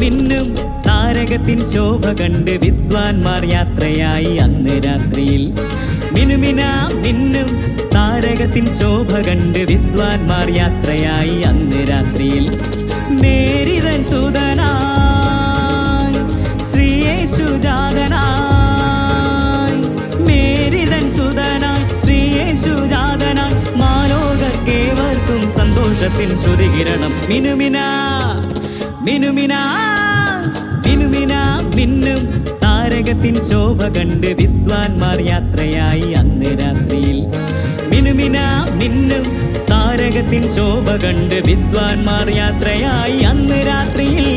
മിന്നും താരകത്തിൻ ശോഭ കണ്ട് വിദ്വാൻമാർ യാത്രയായി അന്ന് രാത്രിയിൽ. മിനുമിന മിന്നും താരകത്തിൻ ശോഭ കണ്ട് വിദ്വാൻമാർ യാത്രയായി അന്ന് രാത്രിയിൽ. മേരിതൻ സുതനായി ശ്രീയേശു ജാതനായി, മേരിതൻ സുതനായി ശ്രീയേശു ജാതനായി, മാലോകർക്കേവർക്കും സന്തോഷത്തിൻ ശ്രുതികിരണം. മിനുമിന മിനുമിന മിനുമിന മിന്നും താരകത്തിൻ ശോഭ കണ്ട് വിദ്വാൻമാർ യാത്രയായി അന്ന് രാത്രിയിൽ. മിനുമിന മിന്നും താരകത്തിൻ ശോഭ കണ്ട് വിദ്വാൻമാർ യാത്രയായി അന്ന് രാത്രിയിൽ.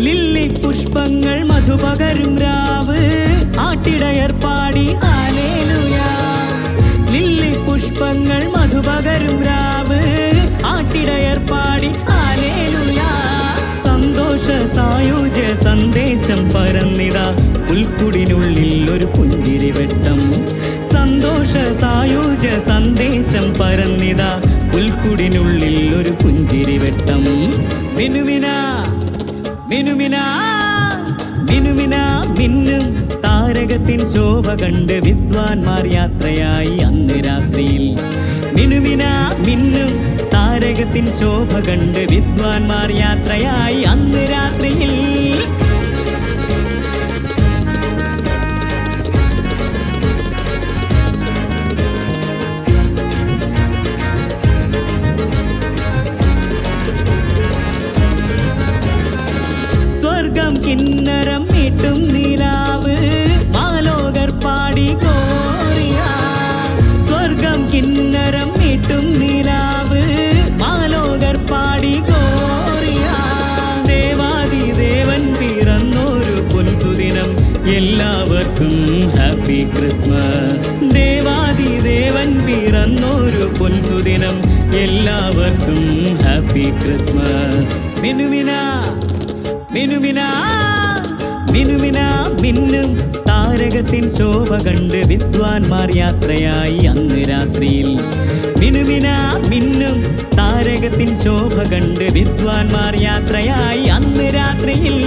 ലില്ലി പുഷ്പങ്ങൾ മധുപകരും രാവ്, ആട്ടിടയർ പാടി ഹല്ലേലൂയ. ലില്ലി പുഷ്പങ്ങൾ മധുപകരും രാവ്, ആട്ടിടയർ പാടി ഹല്ലേലൂയ. സന്തോഷ സായുജ്യ സന്ദേശം പരന്നിതാ പുൽക്കുടിനുള്ളിൽ ഒരു പുഞ്ചിരിവെട്ടം. സന്തോഷ സായുജ്യ സന്ദേശം പരന്നിതാ പുൽക്കുടിനുള്ളിൽ ഒരു പുഞ്ചിരിവെട്ടം. മിനുമിന മിനുമിന മിനുമിന മിന്നും താരകത്തിൻ ശോഭ കണ്ട് വിദ്വാൻമാർ യാത്രയായി അന്ന് രാത്രിയിൽ. മിനുമിന മിന്നും താരകത്തിൻ ശോഭ കണ്ട് വിദ്വാൻമാർ യാത്രയായി അന്ന് രാത്രിയിൽ. സ്വർഗം കിന്നരം മീട്ടും നിലാവ്, മാലോകർ പാടി ഗ്ലോറിയ. സ്വർഗം കിന്നരം മീട്ടും നിലാവ്, മാലോകർ പാടി ഗ്ലോറിയ. ദേവാദിദേവൻ പിറന്നൊരു പൊൻസുദിനം, എല്ലാവർക്കും ഹാപ്പി ക്രിസ്മസ്. ദേവാദിദേവൻ പിറന്നൊരു പൊൻസുദിനം, എല്ലാവർക്കും ഹാപ്പി ക്രിസ്മസ്. മിനുമിന മിനുമിന മിനുമിന മിന്നും താരകത്തിൻ ശോഭ കണ്ട് വിദ്വാൻമാർ യാത്രയായി അന്ന് രാത്രിയിൽ. മിനുമിന മിന്നും താരകത്തിൻ ശോഭ കണ്ട് വിദ്വാൻമാർ യാത്രയായി അന്ന് രാത്രിയിൽ.